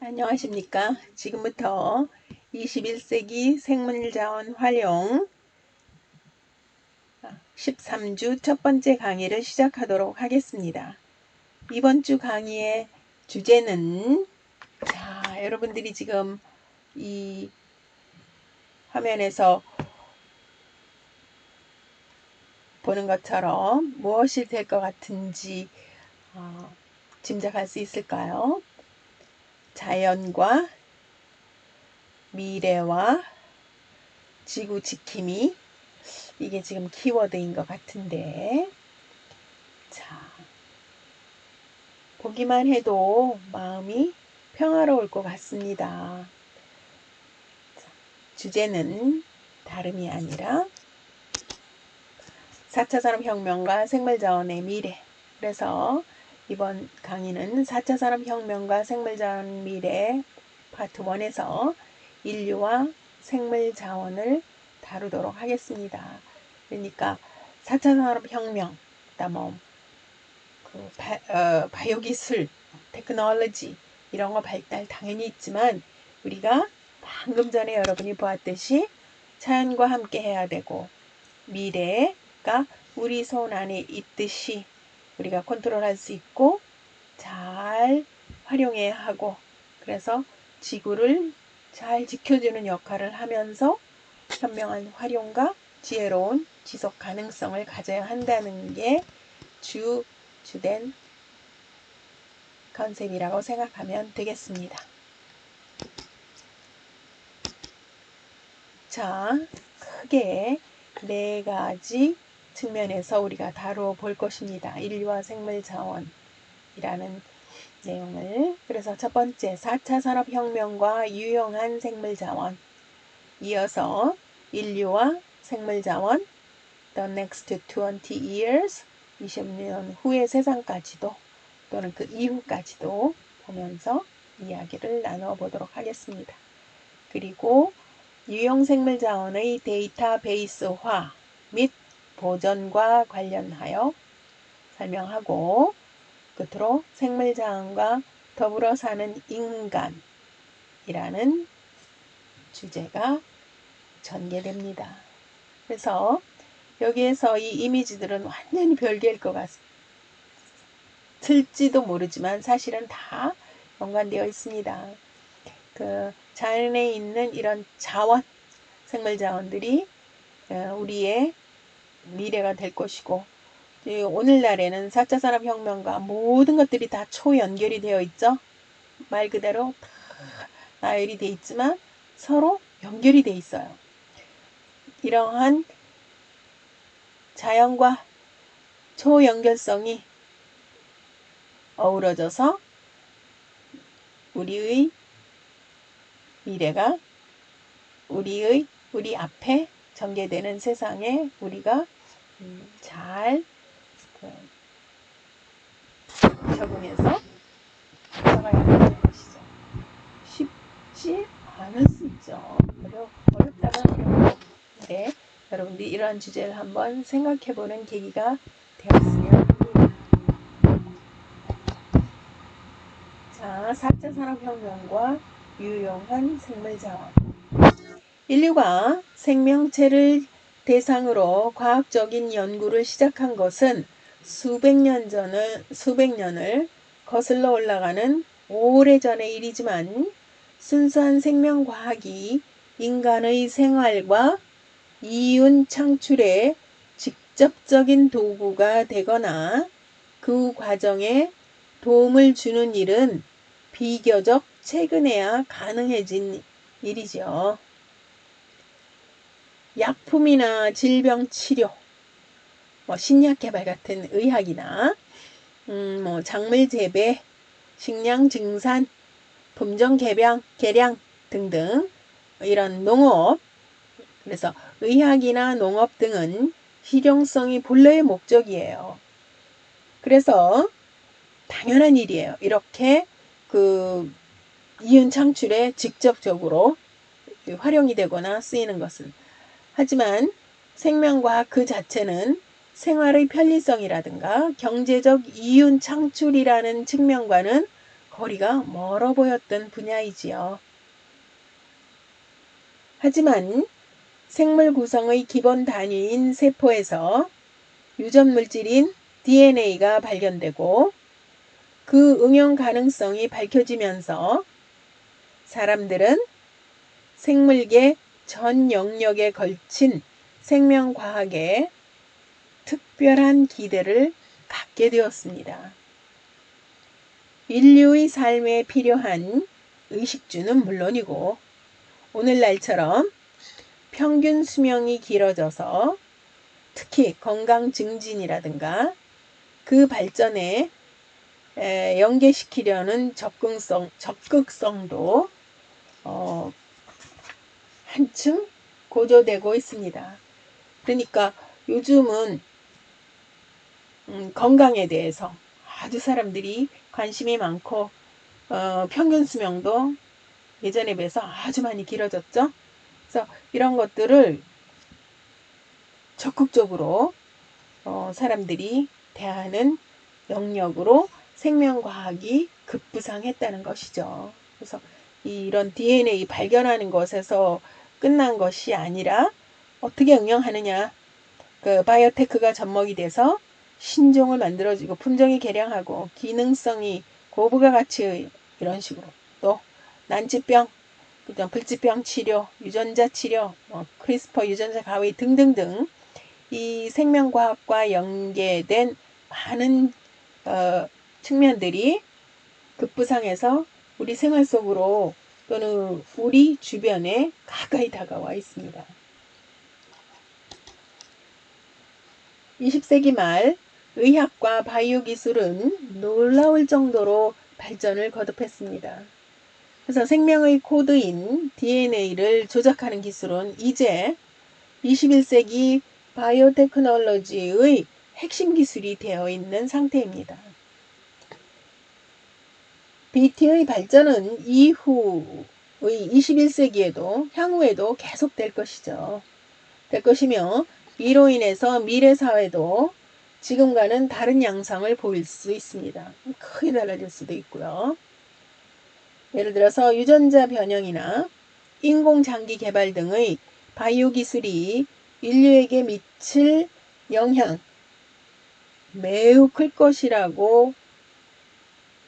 안녕하십니까. 지금부터 21세기 생물자원 활용 13주 첫 번째 강의를 시작하도록 하겠습니다. 이번 주 강의의 주제는 여러분들이 지금 이 화면에서 보는 것처럼 무엇이 될 것 같은지 짐작할 수 있을까요? 자연과 미래와 지구 지킴이, 이게 지금 키워드인 것 같은데, 보기만 해도 마음이 평화로울 것 같습니다. 주제는 다름이 아니라 4차 산업혁명과 생물자원의 미래. 그래서 이번 강의는 4차 산업혁명과 생물자원 미래 파트 1에서 인류와 생물자원을 다루도록 하겠습니다. 그러니까 4차 산업혁명, 바이오기술, 테크놀로지 이런 거 발달 당연히 있지만 우리가 방금 전에 여러분이 보았듯이 자연과 함께 해야 되고 미래가 우리 손 안에 있듯이 우리가 컨트롤할 수 있고 잘 활용해야 하고, 그래서 지구를 잘 지켜주는 역할을 하면서 현명한 활용과 지혜로운 지속 가능성을 가져야 한다는 게 주된 컨셉이라고 생각하면 되겠습니다. 크게 4가지 측면에서 우리가 다뤄볼 것입니다. 인류와 생물자원이라는 내용을. 그래서 첫 번째, 4차 산업혁명과 유용한 생물자원. 이어서 인류와 생물자원, the next 20 years, 20년 후의 세상까지도 또는 그 이후까지도 보면서 이야기를 나눠보도록 하겠습니다. 그리고 유용생물자원의 데이터베이스화 및 보전과 관련하여 설명하고, 끝으로 생물자원과 더불어 사는 인간이라는 주제가 전개됩니다. 그래서 여기에서 이 이미지들은 완전히 별개일 것 같을지도 모르지만 사실은 다 연관되어 있습니다. 자연에 있는 이런 자원, 생물자원들이 우리의 미래가 될 것이고, 오늘날에는 4차 산업혁명과 모든 것들이 다 초연결이 되어 있죠. 말 그대로 다 나열이 되어 있지만 서로 연결이 되어 있어요. 이러한 자연과 초연결성이 어우러져서 우리의 미래가 우리 앞에 전개되는 세상에 우리가 잘 적응해서 살아가야 하는 것이죠. 쉽지 않을 수 있죠. 어렵다면 어려운데 여러분들이 이러한 주제를 한번 생각해보는 계기가 되었으면 합니다. 4차 산업혁명과 유용한 생물자원. 인류가 생명체를 대상으로 과학적인 연구를 시작한 것은 수백 년을 거슬러 올라가는 오래전의 일이지만, 순수한 생명과학이 인간의 생활과 이윤 창출에 직접적인 도구가 되거나 그 과정에 도움을 주는 일은 비교적 최근에야 가능해진 일이죠. 약품이나 질병 치료, 신약 개발 같은 의학이나 작물 재배, 식량 증산, 품종 개량 등등 이런 농업, 그래서 의학이나 농업 등은 실용성이 본래의 목적이에요. 그래서 당연한 일이에요. 이렇게 이윤 창출에 직접적으로 활용이 되거나 쓰이는 것은. 하지만 생명과학 그 자체는 생활의 편리성이라든가 경제적 이윤 창출이라는 측면과는 거리가 멀어 보였던 분야이지요. 하지만 생물 구성의 기본 단위인 세포에서 유전 물질인 DNA가 발견되고 그 응용 가능성이 밝혀지면서 사람들은 생물계 전 영역에 걸친 생명과학에 특별한 기대를 갖게 되었습니다. 인류의 삶에 필요한 의식주는 물론이고 오늘날처럼 평균 수명이 길어져서 특히 건강 증진이라든가 그 발전에 연계시키려는 적극성도 한층 고조되고 있습니다. 그러니까 요즘은 건강에 대해서 아주 사람들이 관심이 많고 평균 수명도 예전에 비해서 아주 많이 길어졌죠. 그래서 이런 것들을 적극적으로 사람들이 대하는 영역으로 생명과학이 급부상했다는 것이죠. 그래서 이런 DNA 발견하는 것에서 끝난 것이 아니라 어떻게 응용하느냐. 그 바이오테크가 접목이 돼서 신종을 만들어주고 품종이 개량하고 기능성이 고부가 가치의 이런 식으로 또 난치병, 불치병 치료, 유전자 치료, 크리스퍼 유전자 가위 등등등 이 생명과학과 연계된 많은 측면들이 급부상해서 우리 생활 속으로 또는 우리 주변에 가까이 다가와 있습니다. 20세기 말 의학과 바이오 기술은 놀라울 정도로 발전을 거듭했습니다. 그래서 생명의 코드인 DNA를 조작하는 기술은 이제 21세기 바이오테크놀로지의 핵심 기술이 되어 있는 상태입니다. BT의 발전은 이후의 21세기에도 향후에도 계속될 것이죠. 될 것이며 이로 인해서 미래 사회도 지금과는 다른 양상을 보일 수 있습니다. 크게 달라질 수도 있고요. 예를 들어서 유전자 변형이나 인공장기 개발 등의 바이오 기술이 인류에게 미칠 영향 매우 클 것이라고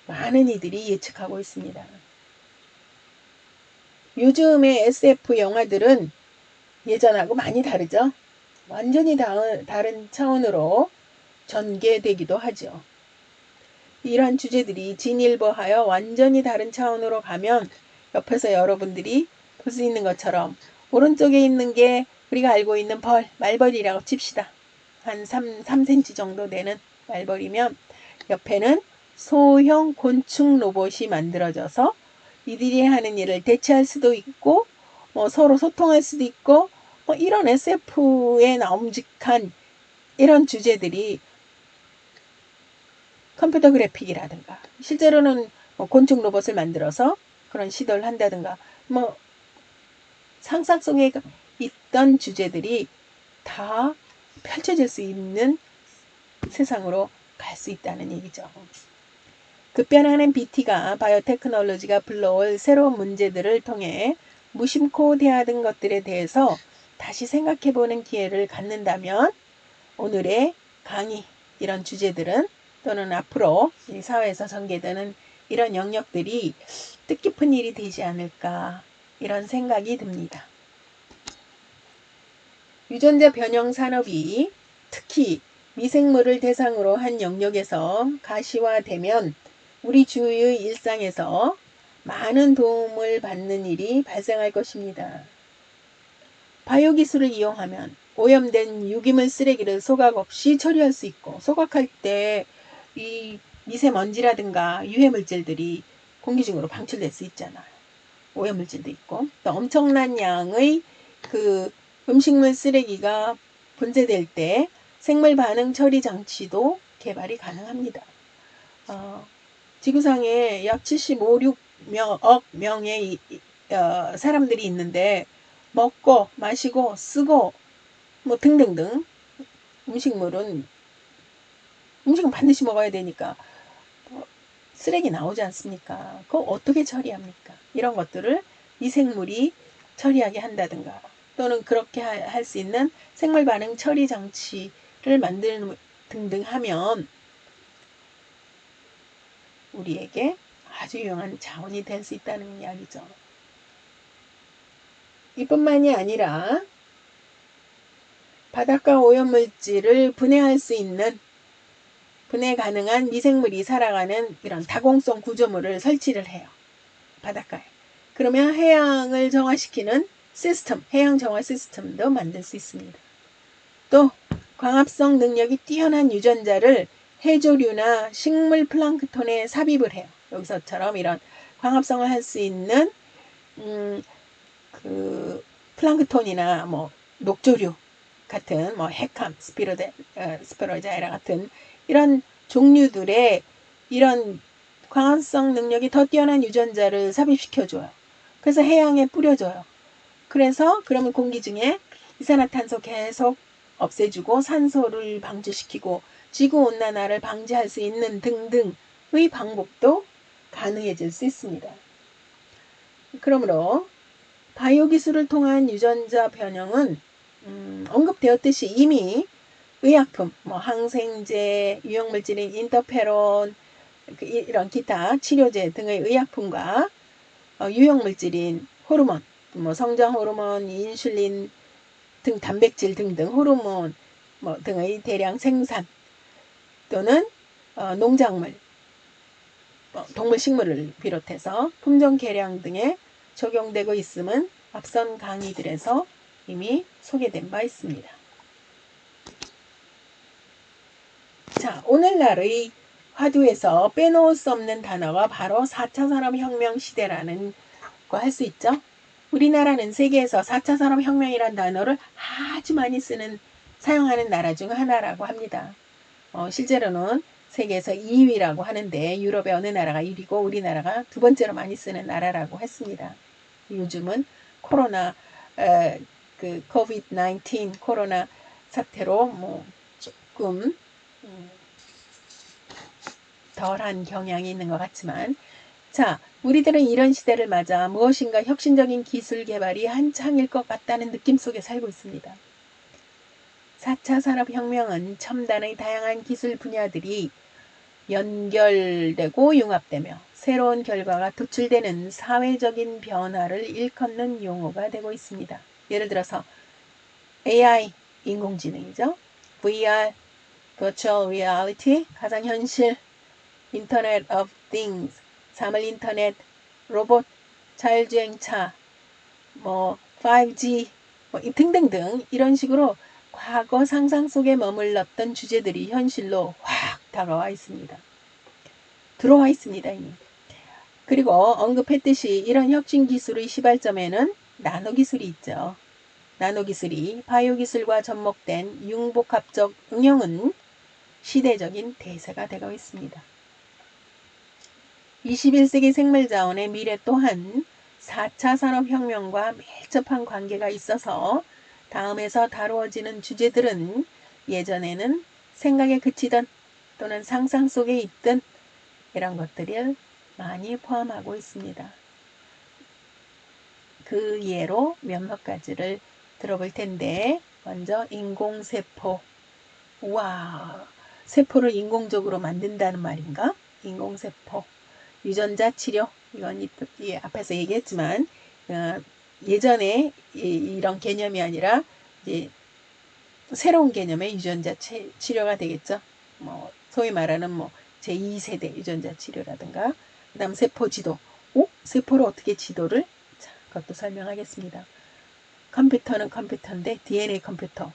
많은 이들이 예측하고 있습니다. 요즘의 SF 영화들은 예전하고 많이 다르죠. 완전히 다른 차원으로 전개되기도 하죠. 이러한 주제들이 진일보하여 완전히 다른 차원으로 가면 옆에서 여러분들이 볼 수 있는 것처럼 오른쪽에 있는 게 우리가 알고 있는 말벌이라고 칩시다. 한 3cm 정도 되는 말벌이면 옆에는 소형 곤충 로봇이 만들어져서 이들이 하는 일을 대체할 수도 있고 서로 소통할 수도 있고 이런 SF에 나옴직한 이런 주제들이 컴퓨터 그래픽이라든가 실제로는 곤충 로봇을 만들어서 그런 시도를 한다든가 상상 속에 있던 주제들이 다 펼쳐질 수 있는 세상으로 갈 수 있다는 얘기죠. 급변하는 BT가 바이오테크놀로지가 불러올 새로운 문제들을 통해 무심코 대하던 것들에 대해서 다시 생각해보는 기회를 갖는다면 오늘의 강의 이런 주제들은 또는 앞으로 이 사회에서 전개되는 이런 영역들이 뜻깊은 일이 되지 않을까 이런 생각이 듭니다. 유전자 변형 산업이 특히 미생물을 대상으로 한 영역에서 가시화되면 우리 주위의 일상에서 많은 도움을 받는 일이 발생할 것입니다. 바이오 기술을 이용하면 오염된 유기물 쓰레기를 소각 없이 처리할 수 있고 소각할 때 이 미세먼지라든가 유해물질들이 공기 중으로 방출될 수 있잖아요. 오염물질도 있고 또 엄청난 양의 그 음식물 쓰레기가 분쇄될 때 생물 반응 처리 장치도 개발이 가능합니다. 지구상에 약 75억 명의 사람들이 있는데 먹고 마시고 쓰고 등등등 음식은 반드시 먹어야 되니까 쓰레기 나오지 않습니까? 그거 어떻게 처리합니까? 이런 것들을 미생물이 처리하게 한다든가 또는 그렇게 할 수 있는 생물 반응 처리 장치를 만드는 등등 하면 우리에게 아주 유용한 자원이 될 수 있다는 이야기죠. 이뿐만이 아니라 바닷가 오염물질을 분해할 수 있는 분해 가능한 미생물이 살아가는 이런 다공성 구조물을 설치를 해요. 바닷가에. 그러면 해양을 정화시키는 시스템, 해양 정화 시스템도 만들 수 있습니다. 또 광합성 능력이 뛰어난 유전자를 해조류나 식물 플랑크톤에 삽입을 해요. 여기서처럼 이런 광합성을 할 수 있는 그 플랑크톤이나 뭐 녹조류 같은 뭐 해캄, 스피로자이라 같은 이런 종류들의 이런 광합성 능력이 더 뛰어난 유전자를 삽입시켜줘요. 그래서 해양에 뿌려줘요. 그래서 그러면 공기 중에 이산화탄소 계속 없애주고 산소를 방지시키고 지구온난화를 방지할 수 있는 등등의 방법도 가능해질 수 있습니다. 그러므로 바이오 기술을 통한 유전자 변형은 언급되었듯이 이미 의약품, 뭐 항생제, 유용물질인 인터페론, 이런 기타 치료제 등의 의약품과 유용물질인 호르몬, 뭐 성장 호르몬, 인슐린 등 단백질 등등 호르몬 뭐 등의 대량 생산 또는 농작물, 동물 식물을 비롯해서 품종 개량 등에 적용되고 있음은 앞선 강의들에서 이미 소개된 바 있습니다. 자, 오늘날의 화두에서 빼놓을 수 없는 단어가 바로 4차 산업혁명 시대라는 거 할 수 있죠. 우리나라는 세계에서 4차 산업혁명이라는 단어를 아주 많이 사용하는 나라 중 하나라고 합니다. 실제로는 세계에서 2위라고 하는데 유럽의 어느 나라가 1위고 우리나라가 두 번째로 많이 쓰는 나라라고 했습니다. 요즘은 코로나 그 COVID-19 코로나 사태로 뭐 조금 덜한 경향이 있는 것 같지만 자, 우리들은 이런 시대를 맞아 무엇인가 혁신적인 기술 개발이 한창일 것 같다는 느낌 속에 살고 있습니다. 4차 산업혁명은 첨단의 다양한 기술 분야들이 연결되고 융합되며 새로운 결과가 도출되는 사회적인 변화를 일컫는 용어가 되고 있습니다. 예를 들어서 AI, 인공지능이죠. VR, Virtual Reality, 가상현실, Internet of Things, 사물 인터넷, 로봇, 자율주행차, 뭐 5G 뭐 등등등 이런 식으로 과거 상상 속에 머물렀던 주제들이 현실로 확 다가와 있습니다. 들어와 있습니다, 이미. 그리고 언급했듯이 이런 혁신 기술의 시발점에는 나노 기술이 있죠. 나노 기술이 바이오 기술과 접목된 융복합적 응용은 시대적인 대세가 되고 있습니다. 21세기 생물자원의 미래 또한 4차 산업혁명과 밀접한 관계가 있어서 다음에서 다루어지는 주제들은 예전에는 생각에 그치던 또는 상상 속에 있던 이런 것들을 많이 포함하고 있습니다. 그 예로 몇몇 가지를 들어볼 텐데 먼저 인공세포. 와, 세포를 인공적으로 만든다는 말인가? 인공세포. 유전자 치료. 이건 앞에서 얘기했지만 예전에 이런 개념이 아니라 이제 새로운 개념의 유전자 치료가 되겠죠. 뭐 소위 말하는 뭐 제2세대 유전자 치료라든가 그다음 세포 지도. 세포를 어떻게 지도를? 자, 그것도 설명하겠습니다. 컴퓨터는 컴퓨터인데 DNA 컴퓨터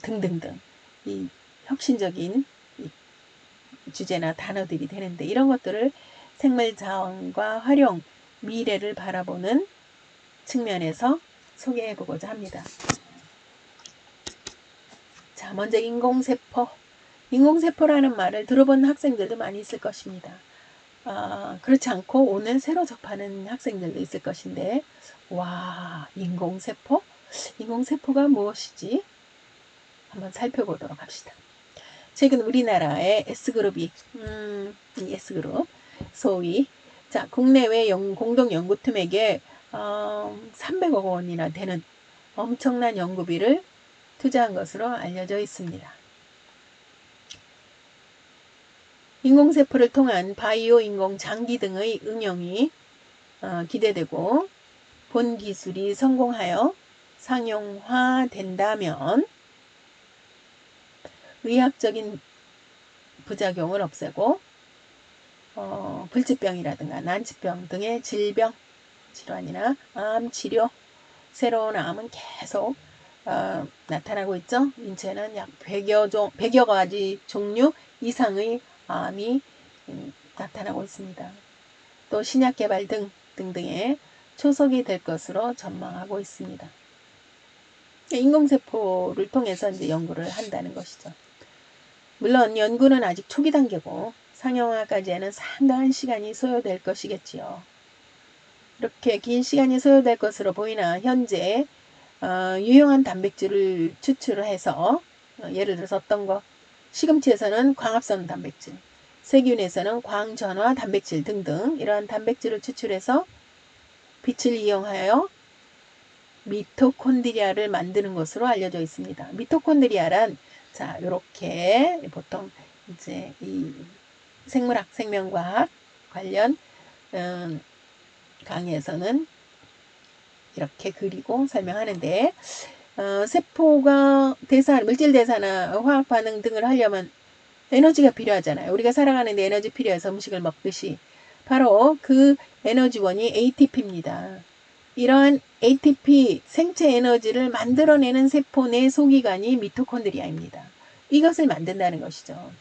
등등등 이 혁신적인 주제나 단어들이 되는데 이런 것들을 생물자원과 활용, 미래를 바라보는 측면에서 소개해보고자 합니다. 자, 먼저 인공세포. 인공세포라는 말을 들어본 학생들도 많이 있을 것입니다. 그렇지 않고 오늘 새로 접하는 학생들도 있을 것인데 와, 인공세포? 인공세포가 무엇이지? 한번 살펴보도록 합시다. 최근 우리나라의 S그룹이 이 S그룹 소위. 자, 국내외 공동연구팀에게 300억 원이나 되는 엄청난 연구비를 투자한 것으로 알려져 있습니다. 인공세포를 통한 바이오 인공 장기 등의 응용이 기대되고 본 기술이 성공하여 상용화된다면 의학적인 부작용을 없애고 불치병이라든가 난치병 등의 질병 질환이나 암 치료, 새로운 암은 계속 나타나고 있죠. 인체는 약 100여 가지 종류 이상의 암이 나타나고 있습니다. 또 신약 개발 등등의 초석이 될 것으로 전망하고 있습니다. 인공세포를 통해서 이제 연구를 한다는 것이죠. 물론 연구는 아직 초기 단계고 상용화까지에는 상당한 시간이 소요될 것이겠지요. 이렇게 긴 시간이 소요될 것으로 보이나 현재 유용한 단백질을 추출해서 예를 들어서 어떤 거 시금치에서는 광합성 단백질, 세균에서는 광전화 단백질 등등 이러한 단백질을 추출해서 빛을 이용하여 미토콘드리아를 만드는 것으로 알려져 있습니다. 미토콘드리아란 자 이렇게 보통 이제 이 생물학, 생명과학 관련 강의에서는 이렇게 그리고 설명하는데 세포가 물질 대사나 화학 반응 등을 하려면 에너지가 필요하잖아요. 우리가 살아가는데 에너지 필요해서 음식을 먹듯이 바로 그 에너지원이 ATP입니다. 이러한 ATP 생체 에너지를 만들어내는 세포 내 소기관이 미토콘드리아입니다. 이것을 만든다는 것이죠.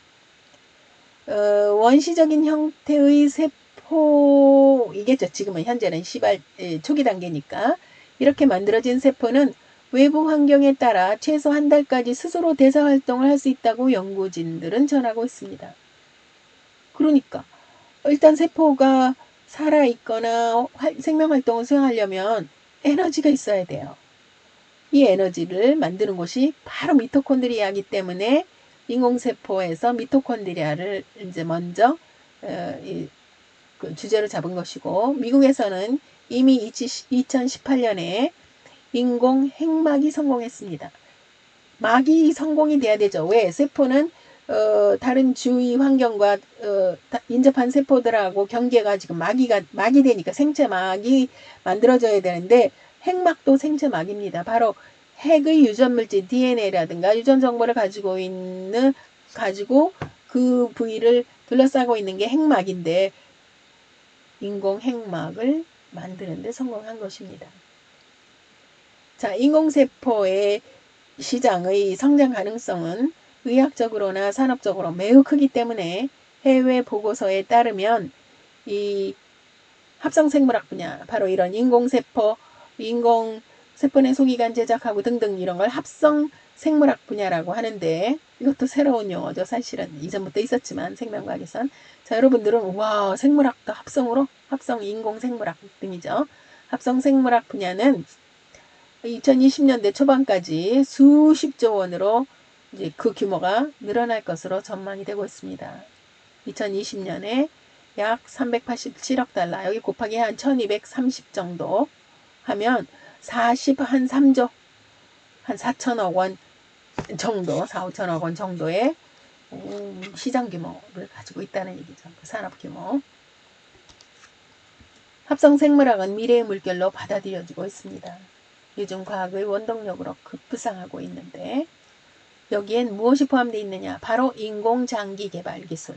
원시적인 형태의 세포이겠죠. 지금은 현재는 시발 초기 단계니까 이렇게 만들어진 세포는 외부 환경에 따라 최소 한 달까지 스스로 대사 활동을 할 수 있다고 연구진들은 전하고 있습니다. 그러니까 일단 세포가 살아있거나 생명활동을 수행하려면 에너지가 있어야 돼요. 이 에너지를 만드는 곳이 바로 미토콘드리아이기 때문에 인공세포에서 미토콘드리아를 이제 먼저 주제로 잡은 것이고 미국에서는 이미 2018년에 인공 핵막이 성공했습니다. 막이 성공이 돼야 되죠. 왜? 세포는 다른 주위 환경과 인접한 세포들하고 경계가 지금 막이 되니까 생체막이 만들어져야 되는데 핵막도 생체막입니다. 바로 핵의 유전물질 DNA라든가 유전 정보를 가지고 그 부위를 둘러싸고 있는 게 핵막인데 인공 핵막을 만드는데 성공한 것입니다. 자, 인공세포의 시장의 성장 가능성은 의학적으로나 산업적으로 매우 크기 때문에 해외 보고서에 따르면 이 합성생물학 분야, 바로 이런 인공세포 내 소기관 제작하고 등등 이런 걸 합성생물학 분야라고 하는데 이것도 새로운 용어죠. 사실은 이전부터 있었지만 생명과학에선. 자, 여러분들은 와 생물학도 합성 인공생물학 등이죠. 합성생물학 분야는 2020년대 초반까지 수십조 원으로 이제 그 규모가 늘어날 것으로 전망이 되고 있습니다. 2020년에 약 387억 달러, 여기 곱하기 한 1230 정도 하면 3조, 한 4천억 원 정도, 4, 5천억 원 정도의 시장 규모를 가지고 있다는 얘기죠. 그 산업 규모. 합성생물학은 미래의 물결로 받아들여지고 있습니다. 요즘 과학의 원동력으로 급부상하고 있는데 여기엔 무엇이 포함되어 있느냐? 바로 인공장기 개발 기술.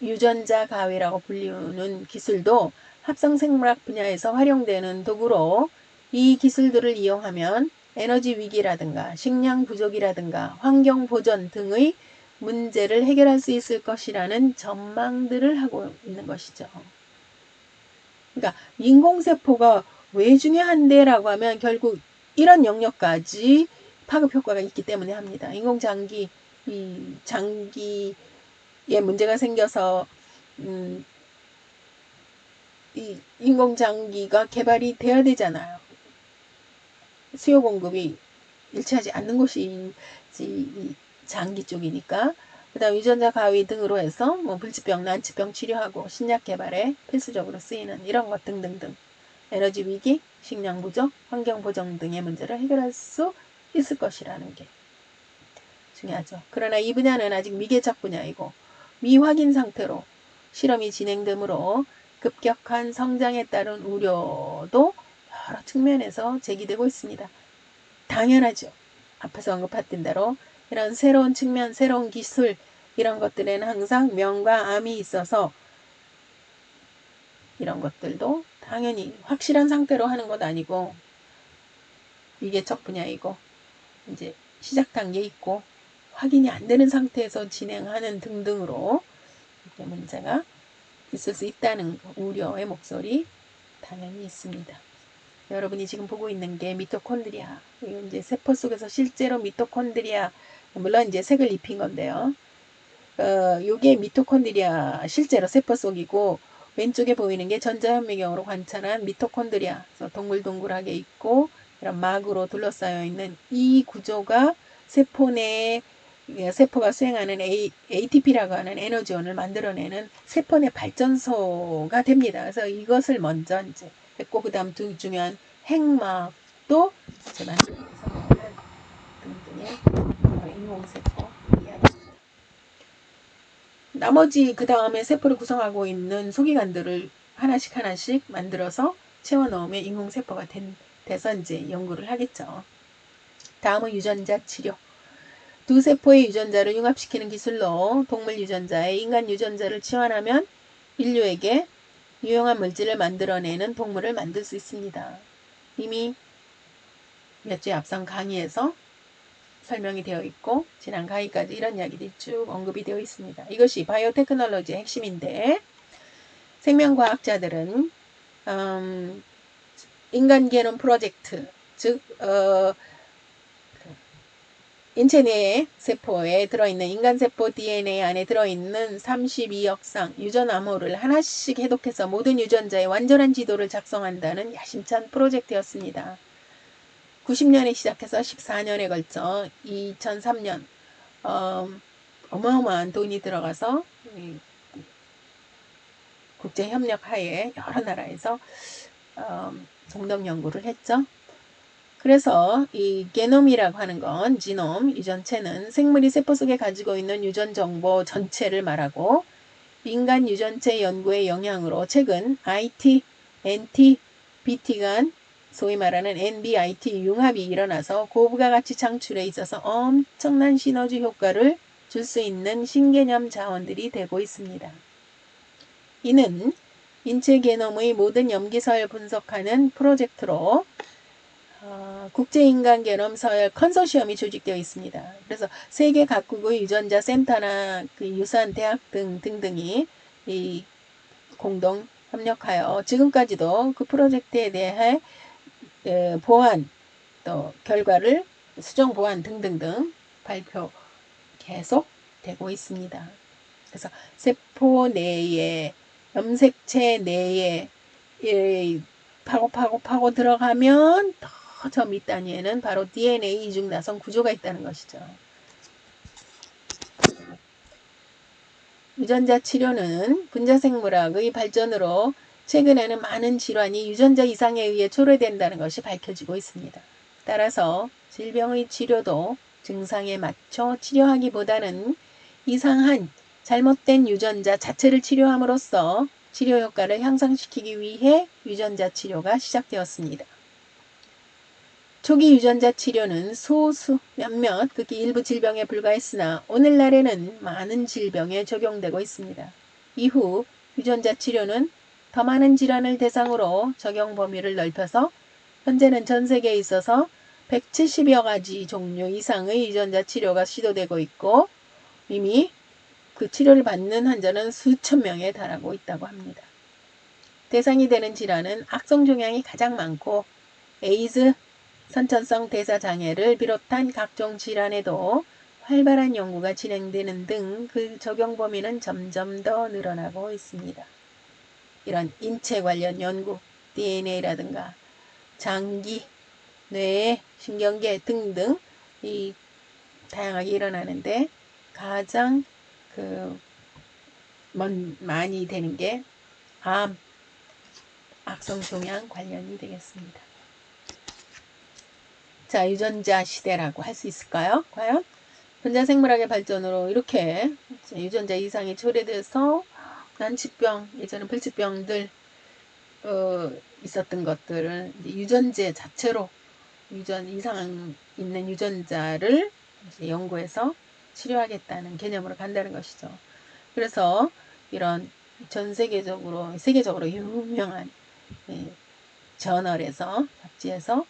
유전자 가위라고 불리는 기술도 합성생물학 분야에서 활용되는 도구로 이 기술들을 이용하면 에너지 위기라든가 식량 부족이라든가 환경 보전 등의 문제를 해결할 수 있을 것이라는 전망들을 하고 있는 것이죠. 그러니까 인공세포가 왜 중요한데라고 하면 결국 이런 영역까지 파급 효과가 있기 때문에 합니다. 인공장기, 이 장기에 문제가 생겨서 이 인공장기가 개발이 돼야 되잖아요. 수요 공급이 일치하지 않는 곳이 이 장기 쪽이니까 그다음 유전자 가위 등으로 해서 뭐 불치병, 난치병 치료하고 신약 개발에 필수적으로 쓰이는 이런 것 등등등. 에너지 위기, 식량 부족, 환경 보정 등의 문제를 해결할 수 있을 것이라는 게 중요하죠. 그러나 이 분야는 아직 미개척 분야이고 미확인 상태로 실험이 진행되므로 급격한 성장에 따른 우려도 여러 측면에서 제기되고 있습니다. 당연하죠. 앞에서 언급했던 대로 이런 새로운 측면, 새로운 기술 이런 것들에는 항상 명과 암이 있어서 이런 것들도 당연히 확실한 상태로 하는 것 아니고 미개척 분야이고 이제 시작 단계에 있고 확인이 안 되는 상태에서 진행하는 등등으로 문제가 있을 수 있다는 우려의 목소리 당연히 있습니다. 여러분이 지금 보고 있는 게 미토콘드리아. 이거 이제 세포 속에서 실제로 미토콘드리아, 물론 이제 색을 입힌 건데요. 요게 미토콘드리아 실제로 세포 속이고 왼쪽에 보이는 게 전자현미경으로 관찰한 미토콘드리아. 그래서 동글동글하게 있고 이런 막으로 둘러싸여 있는 이 구조가 세포 내에 세포가 수행하는 ATP라고 하는 에너지원을 만들어내는 세포 내 발전소가 됩니다. 그래서 이것을 먼저 이제 했고 그 다음 두 중요한 핵막도 제가 설명한 등등의 인공세포 이야기입니다. 나머지 그 다음에 세포를 구성하고 있는 소기관들을 하나씩 만들어서 채워 넣으면 인공세포가 돼서 이제 연구를 하겠죠. 다음은 유전자 치료. 두 세포의 유전자를 융합시키는 기술로 동물 유전자에 인간 유전자를 치환하면 인류에게 유용한 물질을 만들어내는 동물을 만들 수 있습니다. 이미 몇 주에 앞선 강의에서 설명이 되어 있고 지난 강의까지 이런 이야기들이 쭉 언급이 되어 있습니다. 이것이 바이오테크놀로지의 핵심인데 생명과학자들은 인간 게놈 프로젝트 즉 인체 내 세포에 들어있는 인간세포 DNA 안에 들어있는 32억 쌍 유전 암호를 하나씩 해독해서 모든 유전자의 완전한 지도를 작성한다는 야심찬 프로젝트였습니다. 90년에 시작해서 14년에 걸쳐 2003년 어마어마한 돈이 들어가서 국제협력 하에 여러 나라에서 동력 연구를 했죠. 그래서 이 게놈이라고 하는 건 지놈, 유전체는 생물이 세포 속에 가지고 있는 유전 정보 전체를 말하고 인간 유전체 연구의 영향으로 최근 IT, NT, BT 간 소위 말하는 NBIT 융합이 일어나서 고부가 가치 창출에 있어서 엄청난 시너지 효과를 줄 수 있는 신개념 자원들이 되고 있습니다. 이는 인체 게놈의 모든 염기서열 분석하는 프로젝트로 국제인간게놈 서열 컨소시엄이 조직되어 있습니다. 그래서 세계 각국의 유전자 센터나 그 유사한 대학 등등이 이 공동 협력하여 지금까지도 그 프로젝트에 대해 보완 또 결과를 수정 보완 등등등 발표 계속 되고 있습니다. 그래서 세포 내에 염색체 내에 파고 들어가면 더 저 밑단위에는 바로 DNA 이중 나선 구조가 있다는 것이죠. 유전자 치료는 분자생물학의 발전으로 최근에는 많은 질환이 유전자 이상에 의해 초래된다는 것이 밝혀지고 있습니다. 따라서 질병의 치료도 증상에 맞춰 치료하기보다는 이상한 잘못된 유전자 자체를 치료함으로써 치료 효과를 향상시키기 위해 유전자 치료가 시작되었습니다. 초기 유전자 치료는 소수 몇몇 극히 일부 질병에 불과했으나 오늘날에는 많은 질병에 적용되고 있습니다. 이후 유전자 치료는 더 많은 질환을 대상으로 적용 범위를 넓혀서 현재는 전 세계에 있어서 170여 가지 종류 이상의 유전자 치료가 시도되고 있고 이미 그 치료를 받는 환자는 수천 명에 달하고 있다고 합니다. 대상이 되는 질환은 악성 종양이 가장 많고 에이즈, 선천성 대사장애를 비롯한 각종 질환에도 활발한 연구가 진행되는 등 그 적용 범위는 점점 더 늘어나고 있습니다. 이런 인체 관련 연구, DNA라든가 장기, 뇌, 신경계 등등 이 다양하게 일어나는데 가장 많이 되는 게 암, 악성 종양 관련이 되겠습니다. 자, 유전자 시대라고 할 수 있을까요? 과연? 전자생물학의 발전으로 이렇게 유전자 이상이 초래돼서 난치병, 예전에 불치병들 있었던 것들은 이제 유전제 자체로 이상 있는 유전자를 이제 연구해서 치료하겠다는 개념으로 간다는 것이죠. 그래서 이런 전 세계적으로 유명한 저널에서, 잡지에서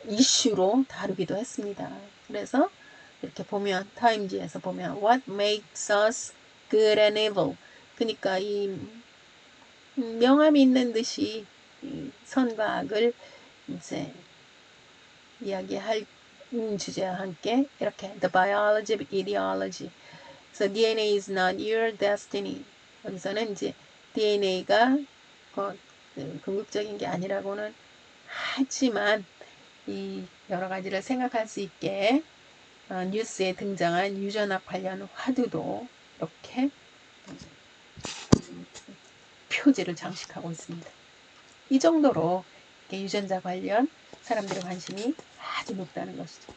이슈로 다루기도 했습니다. 그래서 이렇게 보면 타임지에서 보면 What makes us good and evil? 그러니까 이 명암이 있는 듯이 선과 악을 이제 이야기할 주제와 함께 이렇게 The biology of ideology. So DNA is not your destiny. 여기서는 이제 DNA가 궁극적인 게 아니라고는 하지만 이 여러 가지를 생각할 수 있게 뉴스에 등장한 유전학 관련 화두도 이렇게 표지를 장식하고 있습니다. 이 정도로 유전자 관련 사람들의 관심이 아주 높다는 것이죠.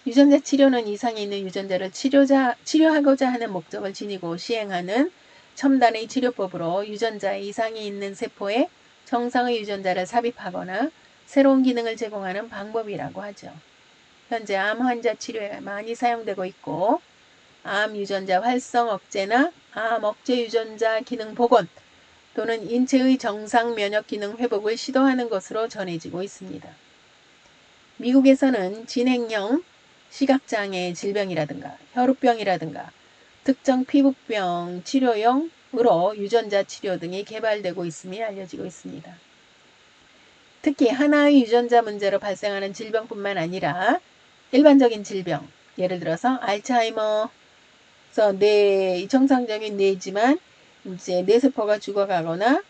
유전자 치료는 이상이 있는 유전자를 치료하고자 하는 목적을 지니고 시행하는 첨단의 치료법으로 유전자에 이상이 있는 세포에 정상의 유전자를 삽입하거나 새로운 기능을 제공하는 방법이라고 하죠. 현재 암 환자 치료에 많이 사용되고 있고 암 유전자 활성 억제나 암 억제 유전자 기능 복원 또는 인체의 정상 면역 기능 회복을 시도하는 것으로 전해지고 있습니다. 미국에서는 진행형 시각장애 질병이라든가 혈우병이라든가 특정 피부병 치료용으로 유전자 치료 등이 개발되고 있음이 알려지고 있습니다. 특히 하나의 유전자 문제로 발생하는 질병뿐만 아니라 일반적인 질병, 예를 들어서 알츠하이머, 정상적인 뇌지만 이제 뇌세포가 죽어가거나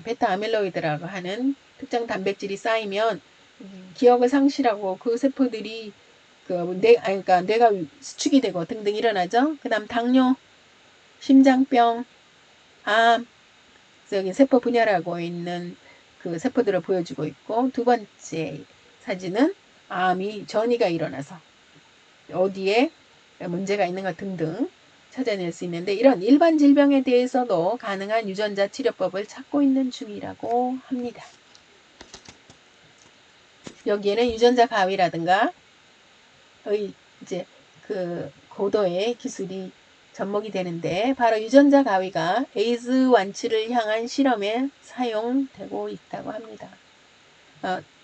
베타 아밀로이드라고 하는 특정 단백질이 쌓이면 기억을 상실하고 그 세포들이 그러니까 뇌가 수축이 되고 등등 일어나죠. 그다음 당뇨, 심장병, 암, 여기 세포 분열하고 있는 그 세포들을 보여주고 있고 두 번째 사진은 암이 전이가 일어나서 어디에 문제가 있는가 등등 찾아낼 수 있는데 이런 일반 질병에 대해서도 가능한 유전자 치료법을 찾고 있는 중이라고 합니다. 여기에는 유전자 가위라든가 이제 그 고도의 기술이 접목이 되는데 바로 유전자 가위가 에이즈 완치를 향한 실험에 사용되고 있다고 합니다.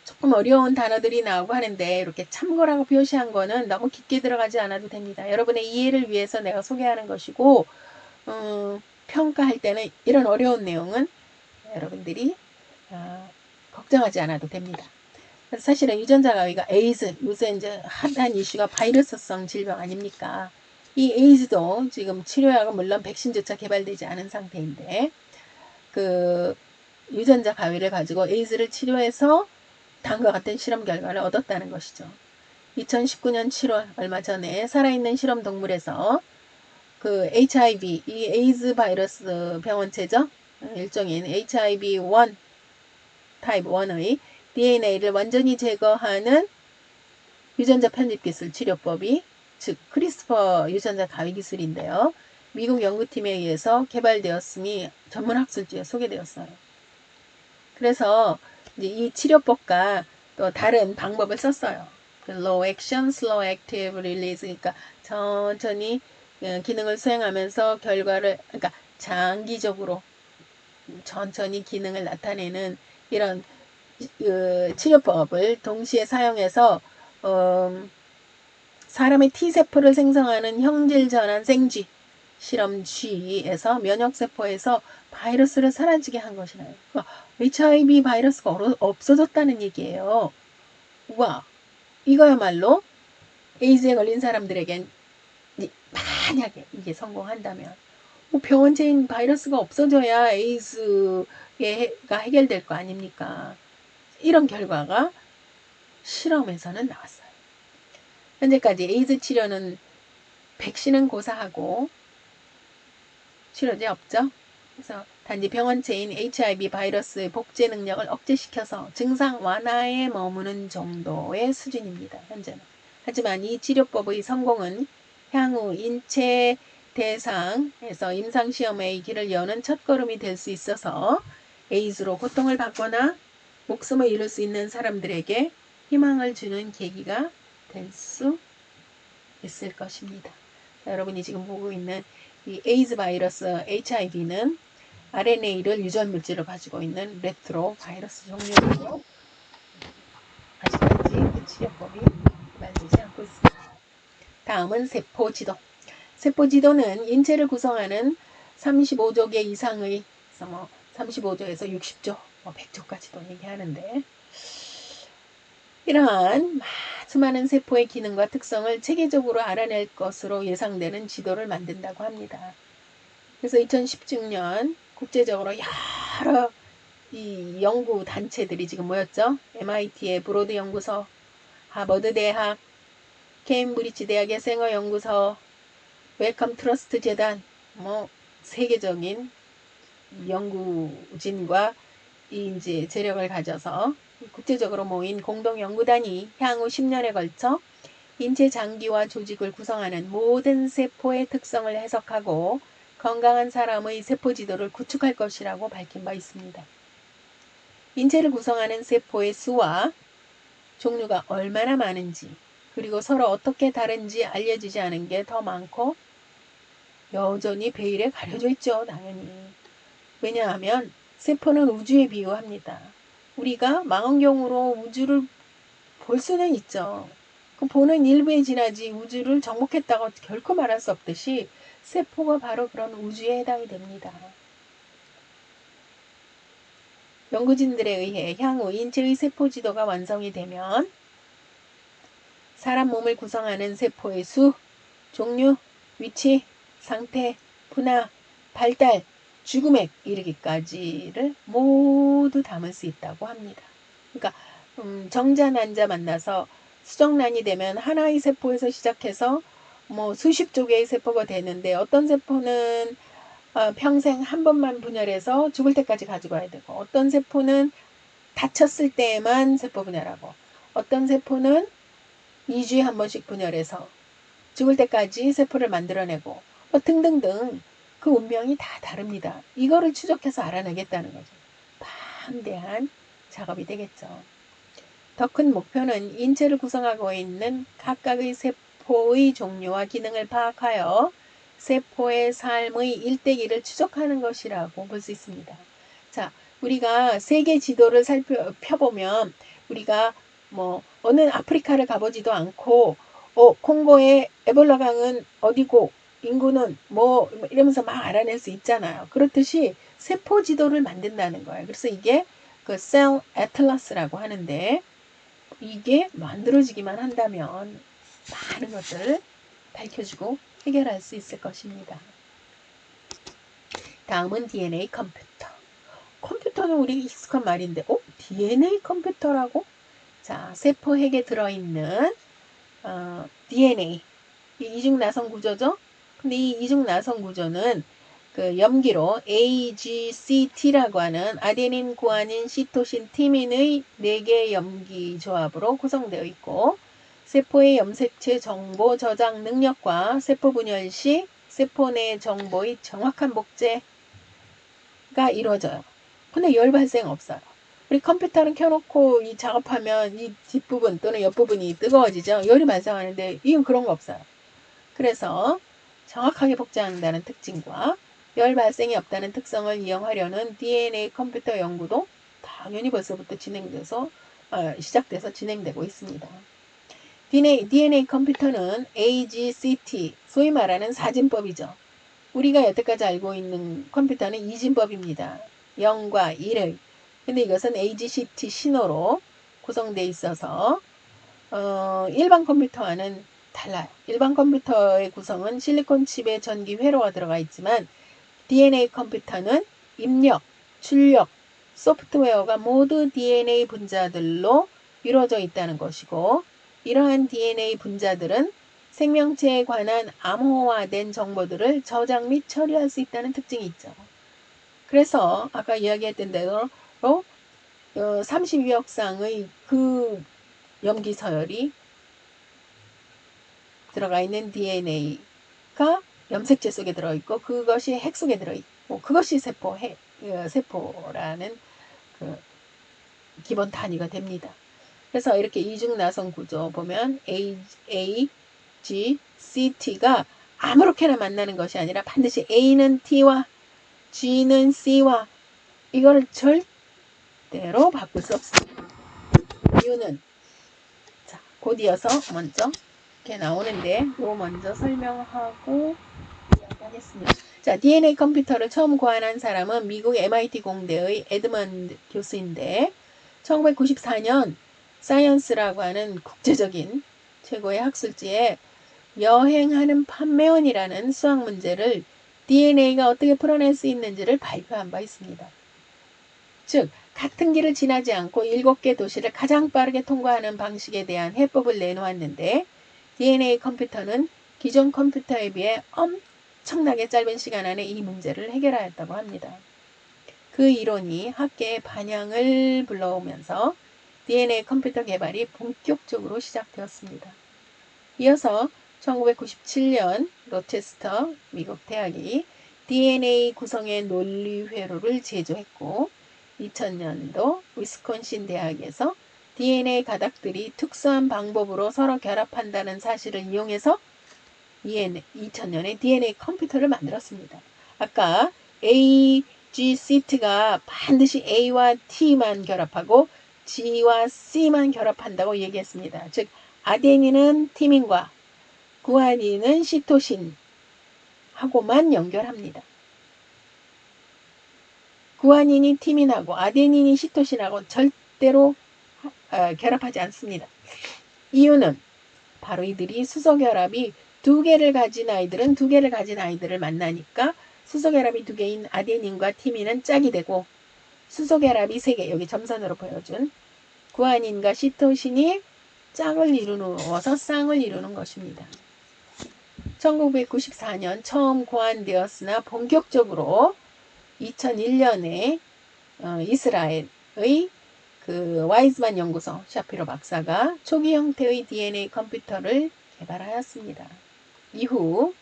조금 어려운 단어들이 나오고 하는데 이렇게 참고라고 표시한 거는 너무 깊게 들어가지 않아도 됩니다. 여러분의 이해를 위해서 내가 소개하는 것이고 평가할 때는 이런 어려운 내용은 여러분들이 걱정하지 않아도 됩니다. 사실은 유전자 가위가 에이즈, 요새 이제 핫한 이슈가 바이러스성 질병 아닙니까? 이 에이즈도 지금 치료약은 물론 백신조차 개발되지 않은 상태인데 그 유전자 가위를 가지고 에이즈를 치료해서 다음과 같은 실험 결과를 얻었다는 것이죠. 2019년 7월 얼마 전에 살아있는 실험 동물에서 그 HIV, 이 에이즈 바이러스 병원체죠. 일종인 HIV1 타입 1의 DNA를 완전히 제거하는 유전자 편집 기술 치료법이 즉 크리스퍼 유전자 가위 기술인데요. 미국 연구팀에 의해서 개발되었음이 전문 학술지에 소개되었어요. 그래서 이제 이 치료법과 또 다른 방법을 썼어요. low action, slow active release, 그러니까 천천히 기능을 수행하면서 그러니까 장기적으로 천천히 기능을 나타내는 이런 치료법을 동시에 사용해서 사람의 T세포를 생성하는 형질 전환 생쥐 실험 쥐에서 면역세포에서 바이러스를 사라지게 한 것이나요. HIV 바이러스가 없어졌다는 얘기예요. 우와, 이거야말로 에이즈에 걸린 사람들에겐 만약에 이게 성공한다면 병원체인 바이러스가 없어져야 에이즈가 해결될 거 아닙니까? 이런 결과가 실험에서는 나왔어요. 현재까지 에이즈 치료는 백신은 고사하고 치료제 없죠. 그래서 단지 병원체인 HIV 바이러스의 복제 능력을 억제시켜서 증상 완화에 머무는 정도의 수준입니다. 현재는. 하지만 이 치료법의 성공은 향후 인체 대상에서 임상시험의 길을 여는 첫걸음이 될 수 있어서 에이즈로 고통을 받거나 목숨을 잃을 수 있는 사람들에게 희망을 주는 계기가 될 수 있을 것입니다. 자, 여러분이 지금 보고 있는 이 에이즈 바이러스 HIV는 RNA를 유전 물질을 가지고 있는 레트로 바이러스 종류이고 아직까지 그 치료법이 개발되지 않고 있습니다. 다음은 세포지도. 세포지도는 인체를 구성하는 35조 개 이상의 35조에서 60조, 100조까지도 얘기하는데 이러한 수많은 세포의 기능과 특성을 체계적으로 알아낼 것으로 예상되는 지도를 만든다고 합니다. 그래서 2016년 국제적으로 여러 이 연구 단체들이 지금 모였죠. MIT의 브로드 연구소, 하버드 대학, 케임브리지 대학의 생어 연구소, 웰컴 트러스트 재단, 세계적인 연구진과 이제 재력을 가져서 국제적으로 모인 공동 연구단이 향후 10년에 걸쳐 인체 장기와 조직을 구성하는 모든 세포의 특성을 해석하고 건강한 사람의 세포 지도를 구축할 것이라고 밝힌 바 있습니다. 인체를 구성하는 세포의 수와 종류가 얼마나 많은지 그리고 서로 어떻게 다른지 알려지지 않은 게 더 많고 여전히 베일에 가려져 있죠. 당연히. 왜냐하면 세포는 우주에 비유합니다. 우리가 망원경으로 우주를 볼 수는 있죠. 그 보는 일부에 지나지 우주를 정복했다고 결코 말할 수 없듯이 세포가 바로 그런 우주에 해당이 됩니다. 연구진들에 의해 향후 인체의 세포 지도가 완성이 되면 사람 몸을 구성하는 세포의 수, 종류, 위치, 상태, 분화, 발달, 죽음에 이르기까지를 모두 담을 수 있다고 합니다. 그러니까 정자 난자 만나서 수정란이 되면 하나의 세포에서 시작해서 수십 조개의 세포가 되는데 어떤 세포는 평생 한 번만 분열해서 죽을 때까지 가지고 와야 되고 어떤 세포는 다쳤을 때에만 세포 분열하고 어떤 세포는 2주에 한 번씩 분열해서 죽을 때까지 세포를 만들어내고 등등등 그 운명이 다 다릅니다. 이거를 추적해서 알아내겠다는 거죠. 방대한 작업이 되겠죠. 더 큰 목표는 인체를 구성하고 있는 각각의 세포의 종류와 기능을 파악하여 세포의 삶의 일대기를 추적하는 것이라고 볼 수 있습니다. 자, 우리가 세계 지도를 살펴보면 우리가 어느 아프리카를 가보지도 않고 콩고의 에볼라 강은 어디고 인구는 이러면서 막 알아낼 수 있잖아요. 그렇듯이 세포 지도를 만든다는 거예요. 그래서 이게 그 셀 애틀라스라고 하는데 이게 만들어지기만 한다면 많은 것들을 밝혀주고 해결할 수 있을 것입니다. 다음은 DNA 컴퓨터. 컴퓨터는 우리 익숙한 말인데 DNA 컴퓨터라고? 자, 세포핵에 들어있는 DNA 이 이중나선 구조죠. 근데 이 이중나선 구조는 그 염기로 AGCT라고 하는 아데닌, 구아닌, 시토신, 티민의 4개의 염기 조합으로 구성되어 있고 세포의 염색체 정보 저장 능력과 세포 분열 시 세포 내 정보의 정확한 복제가 이루어져요. 근데 열 발생 없어요. 우리 컴퓨터는 켜놓고 이 작업하면 이 뒷부분 또는 옆부분이 뜨거워지죠. 열이 발생하는데 이건 그런 거 없어요. 그래서 정확하게 복제한다는 특징과 열 발생이 없다는 특성을 이용하려는 DNA 컴퓨터 연구도 당연히 벌써부터 시작돼서 진행되고 있습니다. DNA 컴퓨터는 AGCT, 소위 말하는 사진법이죠. 우리가 여태까지 알고 있는 컴퓨터는 이진법입니다. 0과 1의. 근데 이것은 AGCT 신호로 구성되어 있어서 일반 컴퓨터와는 달라요. 일반 컴퓨터의 구성은 실리콘 칩에 전기 회로가 들어가 있지만 DNA 컴퓨터는 입력, 출력, 소프트웨어가 모두 DNA 분자들로 이루어져 있다는 것이고 이러한 DNA 분자들은 생명체에 관한 암호화된 정보들을 저장 및 처리할 수 있다는 특징이 있죠. 그래서 아까 이야기했던 대로 32억 쌍의 그 염기 서열이 들어가 있는 DNA가 염색체 속에 들어있고 그것이 핵 속에 들어있고 그것이 세포라는 그 기본 단위가 됩니다. 그래서 이렇게 이중나선 구조 보면 A, G, C, T가 아무렇게나 만나는 것이 아니라 반드시 A는 T와 G는 C와 이거를 절대로 바꿀 수 없습니다. 이유는 자, 곧 이어서 먼저 이렇게 나오는데 요 먼저 설명하고 이야기하겠습니다. 자, DNA 컴퓨터를 처음 고안한 사람은 미국 MIT 공대의 에드먼드 교수인데 1994년 사이언스라고 하는 국제적인 최고의 학술지에 여행하는 판매원이라는 수학 문제를 DNA가 어떻게 풀어낼 수 있는지를 발표한 바 있습니다. 즉 같은 길을 지나지 않고 7개 도시를 가장 빠르게 통과하는 방식에 대한 해법을 내놓았는데 DNA 컴퓨터는 기존 컴퓨터에 비해 엄청나게 짧은 시간 안에 이 문제를 해결하였다고 합니다. 그 이론이 학계의 반향을 불러오면서 DNA 컴퓨터 개발이 본격적으로 시작되었습니다. 이어서 1997년 로체스터 미국 대학이 DNA 구성의 논리 회로를 제조했고 2000년도 위스콘신 대학에서 DNA 가닥들이 특수한 방법으로 서로 결합한다는 사실을 이용해서 2000년에 DNA 컴퓨터를 만들었습니다. 아까 A, G, C가 반드시 A와 T만 결합하고 G와 C만 결합한다고 얘기했습니다. 즉 아데닌은 티민과 구아닌은 시토신하고만 연결합니다. 구아닌이 티민하고 아데닌이 시토신하고 절대로 결합하지 않습니다. 이유는 바로 이들이 수소결합이 2개를 가진 아이들은 2개를 가진 아이들을 만나니까 수소결합이 2개인 아데닌과 티민은 짝이 되고 수소결합이 3개 여기 점선으로 보여준 구아닌과 시토신이 짝을 이루어서 쌍을 이루는 것입니다. 1994년 처음 고안되었으나 본격적으로 2001년에 이스라엘의 그 와이즈만 연구소 샤피로 박사가 초기 형태의 DNA 컴퓨터를 개발하였습니다. 이후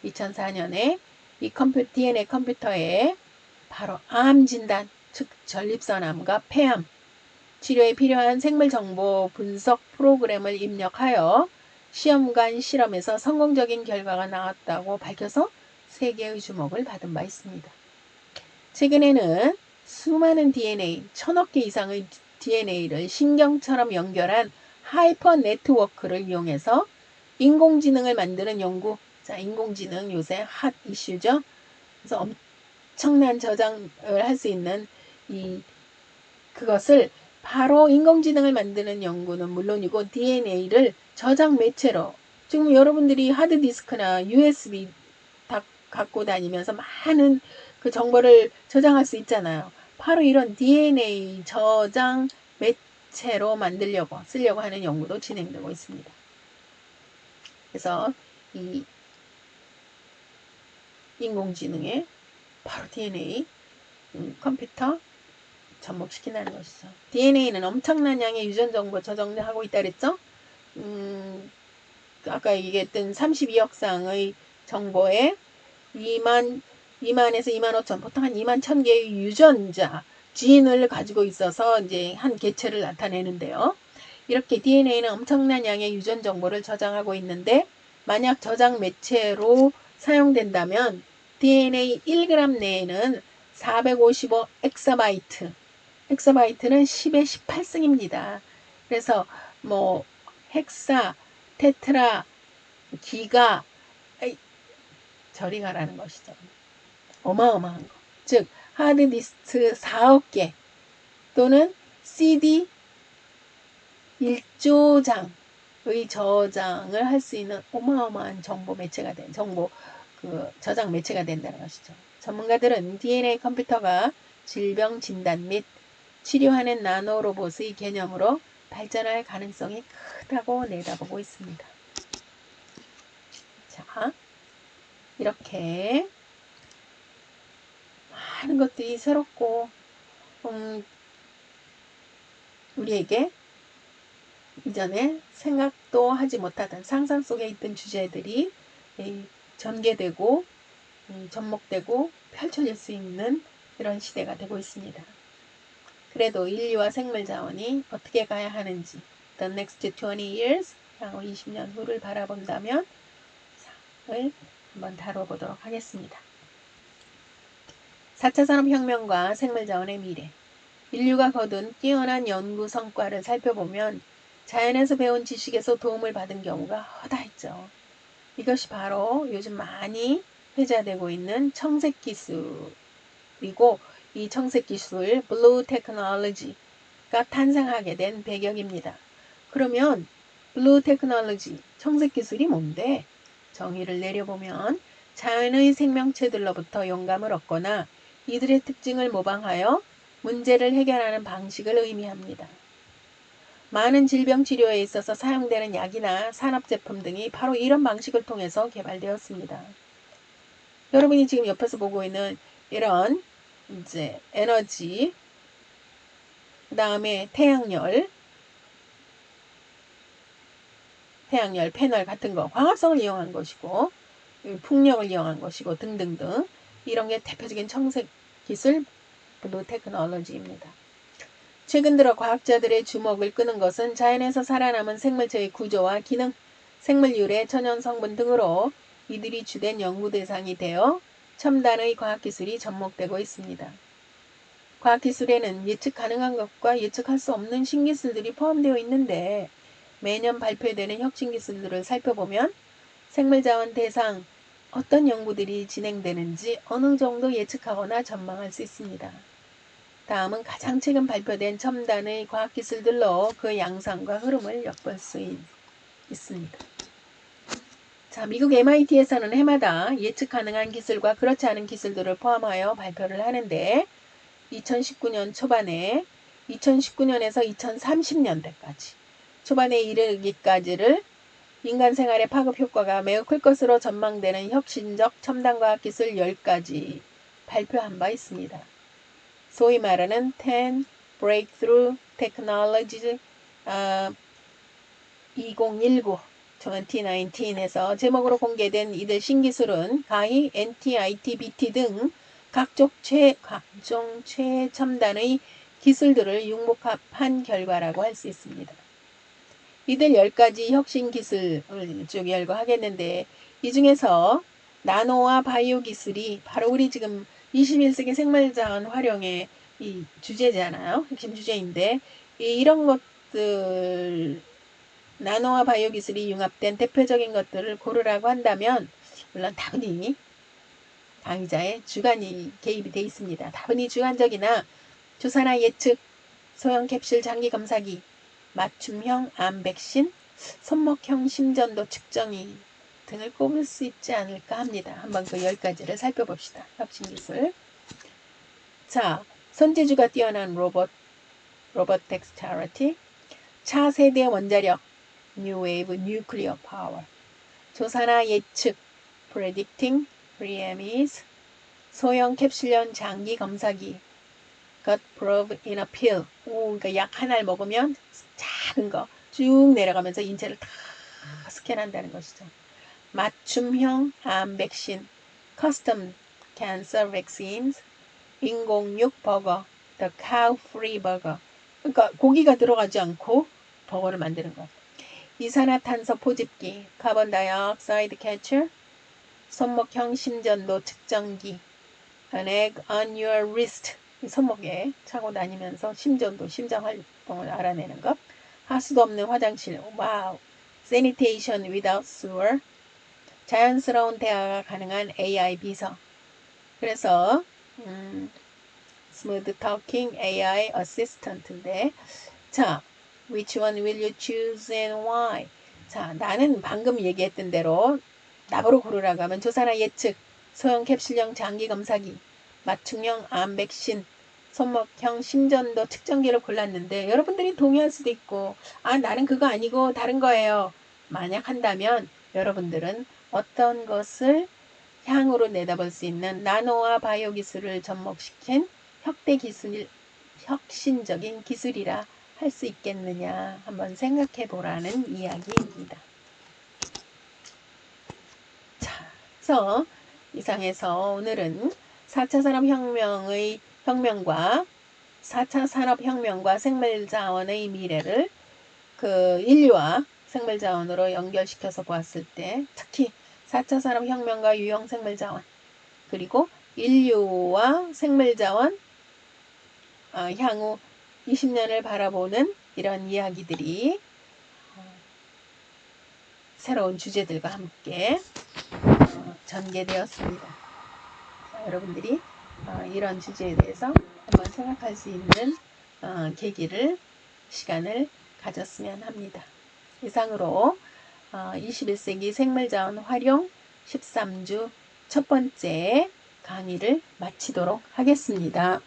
2004년에 이 DNA 컴퓨터에 바로 암 진단, 즉 전립선암과 폐암 치료에 필요한 생물정보 분석 프로그램을 입력하여 시험관 실험에서 성공적인 결과가 나왔다고 밝혀서 세계의 주목을 받은 바 있습니다. 최근에는 수많은 DNA, 1000억 개 이상의 DNA를 신경처럼 연결한 하이퍼 네트워크를 이용해서 인공지능을 만드는 연구, 자, 인공지능 요새 핫 이슈죠. 그래서 엄청난 저장을 할 수 있는 그것을 바로 인공지능을 만드는 연구는 물론이고 DNA를 저장 매체로 지금 여러분들이 하드디스크나 USB 다 갖고 다니면서 많은 그 정보를 저장할 수 있잖아요. 바로 이런 DNA 저장 매체로 쓰려고 하는 연구도 진행되고 있습니다. 그래서 이 인공지능에 바로 DNA 컴퓨터 접목시킨다는 것이죠. DNA는 엄청난 양의 유전 정보 저장하고 있다 그랬죠? 아까 얘기했던 32억 쌍의 정보에 2만에서 2만 5천, 보통 한 2만 1천 개의 유전자, 지인을 가지고 있어서 이제 한 개체를 나타내는데요. 이렇게 DNA는 엄청난 양의 유전 정보를 저장하고 있는데 만약 저장 매체로 사용된다면 DNA 1g 내에는 455 엑사바이트, 엑사바이트는 10의 18승입니다. 그래서 뭐 헥사, 테트라, 기가 저리 가라는 것이죠. 어마어마한 거. 즉 하드디스크 4억 개 또는 CD 1조 장의 저장을 할 수 있는 어마어마한 정보 매체가 된 저장 매체가 된다는 것이죠. 전문가들은 DNA 컴퓨터가 질병 진단 및 치료하는 나노로봇의 개념으로 발전할 가능성이 크다고 내다보고 있습니다. 이렇게 많은 것들이 새롭고 우리에게 이전에 생각도 하지 못하던 상상 속에 있던 주제들이 전개되고 접목되고 펼쳐질 수 있는 이런 시대가 되고 있습니다. 그래도 인류와 생물 자원이 어떻게 가야 하는지 The next 20 years, 향후 20년 후를 바라본다면 을 한번 다뤄보도록 하겠습니다. 4차 산업혁명과 생물 자원의 미래. 인류가 거둔 뛰어난 연구 성과를 살펴보면 자연에서 배운 지식에서 도움을 받은 경우가 허다했죠. 이것이 바로 요즘 많이 회자되고 있는 청색 기술이고 이 청색 기술, 블루 테크놀로지가 탄생하게 된 배경입니다. 그러면 블루 테크놀로지, 청색 기술이 뭔데? 정의를 내려보면 자연의 생명체들로부터 영감을 얻거나 이들의 특징을 모방하여 문제를 해결하는 방식을 의미합니다. 많은 질병 치료에 있어서 사용되는 약이나 산업제품 등이 바로 이런 방식을 통해서 개발되었습니다. 여러분이 지금 옆에서 보고 있는 이런 이제 에너지, 그 다음에 태양열 패널 같은 거, 광합성을 이용한 것이고 풍력을 이용한 것이고 등등등 이런 게 대표적인 청색 기술 블루 테크놀로지입니다. 최근 들어 과학자들의 주목을 끄는 것은 자연에서 살아남은 생물체의 구조와 기능, 생물율의 천연 성분 등으로 이들이 주된 연구 대상이 되어 첨단의 과학기술이 접목되고 있습니다. 과학기술에는 예측 가능한 것과 예측할 수 없는 신기술들이 포함되어 있는데 매년 발표되는 혁신기술들을 살펴보면 생물자원 대상 어떤 연구들이 진행되는지 어느 정도 예측하거나 전망할 수 있습니다. 다음은 가장 최근 발표된 첨단의 과학기술들로 그 양상과 흐름을 엿볼 수 있습니다. 자, 미국 MIT에서는 해마다 예측 가능한 기술과 그렇지 않은 기술들을 포함하여 발표를 하는데 2019년 초반에 2019년에서 2030년대까지 초반에 이르기까지를 인간 생활의 파급 효과가 매우 클 것으로 전망되는 혁신적 첨단과학기술 10가지 발표한 바 있습니다. 소위 말하는 10 Breakthrough Technologies 2019에서 제목으로 공개된 이들 신기술은 가히 NT, BT 등 각종 최첨단의 기술들을 융복합한 결과라고 할 수 있습니다. 이들 10가지 혁신 기술을 쭉 열거하겠는데 이 중에서 나노와 바이오 기술이 바로 우리 지금 21세기 생물자원 활용의 이 주제잖아요. 핵심 주제인데 이런 것들 나노와 바이오 기술이 융합된 대표적인 것들을 고르라고 한다면 물론 다분히 강의자의 주관이 개입이 되어 있습니다. 다분히 주관적이나 조사나 예측, 소형 캡슐 장기 검사기, 맞춤형 암 백신, 손목형 심전도 측정이 등을 꼽을 수 있지 않을까 합니다. 한번 그 10가지를 살펴봅시다. 혁신기술. 자, 손재주가 뛰어난 로봇 덱스타리티, 차세대 원자력, New Wave Nuclear Power, 조사나 예측, Predicting Preemies, 소형 캡슐형 장기 검사기, Gut Probe in a Pill, 그러니까 약 하나를 먹으면 작은 거 쭉 내려가면서 인체를 다 스캔한다는 것이죠. 맞춤형 암 백신, Custom Cancer Vaccines, 인공육 버거, The Cow Free Burger, 그러니까 고기가 들어가지 않고 버거를 만드는 것. 이산화탄소 포집기, 카본 다이옥사이드 캐처, 손목형 심전도 측정기, An egg on your wrist, 손목에 차고 다니면서 심전도, 심장 활동을 알아내는 것. 하수도 없는 화장실, 와우. Sanitation without sewer, 자연스러운 대화가 가능한 AI 비서. 그래서 Smooth Talking AI Assistant인데, 자, which one will you choose and why? 자, 나는 방금 얘기했던 대로 나보러 고르라고 하면 조사나 예측, 소형 캡슐형 장기 검사기, 맞춤형 암 백신, 손목형 심전도 측정기를 골랐는데 여러분들이 동의할 수도 있고 나는 그거 아니고 다른 거예요. 만약 한다면 여러분들은 어떤 것을 향후로 내다볼 수 있는 나노와 바이오 기술을 접목시킨 혁신적인 기술이라 할 수 있겠느냐 한번 생각해 보라는 이야기입니다. 자, 그래서 이상해서 오늘은 4차 산업혁명과 4차 산업혁명과 생물자원의 미래를 인류와 생물자원으로 연결시켜서 보았을 때 특히 4차 산업혁명과 유형생물자원 그리고 인류와 생물자원 향후 20년을 바라보는 이런 이야기들이 새로운 주제들과 함께 전개되었습니다. 자, 여러분들이 이런 주제에 대해서 한번 생각할 수 있는 시간을 가졌으면 합니다. 이상으로 21세기 생물자원 활용 13주 첫 번째 강의를 마치도록 하겠습니다.